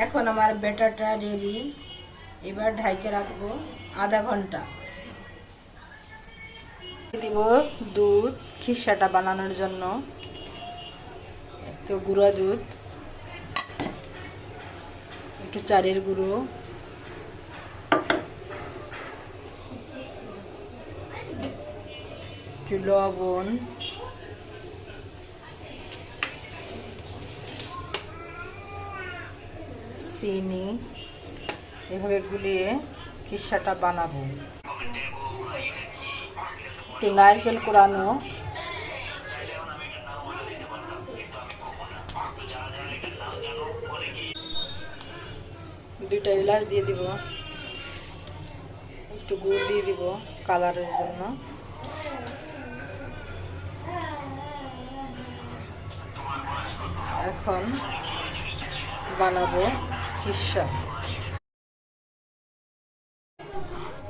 এখন আমার ব্যাটারটা রেডি। এবার ঢাইকে রাখবো আধা ঘন্টা। দিব দুধ খিসাটা বানানোর জন্য, একটু গুঁড়া দুধ, একটু চালের গুঁড়ো, একটু লবণ, চিনি, এভাবে গুলিয়ে খিসাটা বানাবো। একটু নারকেল কোরানো, দুইটা এলাচ দিয়ে দিব, একটু গুড় দিয়ে দিব কালারের জন্য। এখন বানাবো খিসা।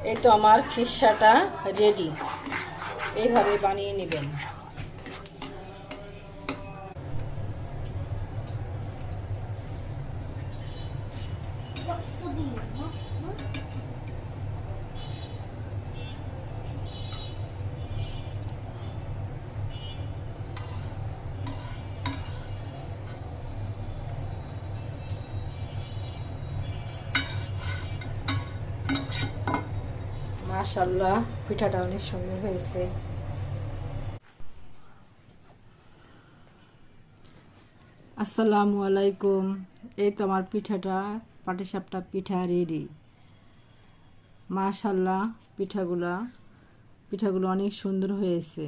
এই তো আমার খিসাটা রেডি, এইভাবে বানিয়ে নেবেন। মাশাআল্লাহ, পিঠাটা অনেক সুন্দর হয়েছে। আসসালামু আলাইকুম। এই তো আমার পিঠাটা, পাটিসাপটা পিঠা রেডি। মাশাআল্লাহ, পিঠাগুলো অনেক সুন্দর হয়েছে।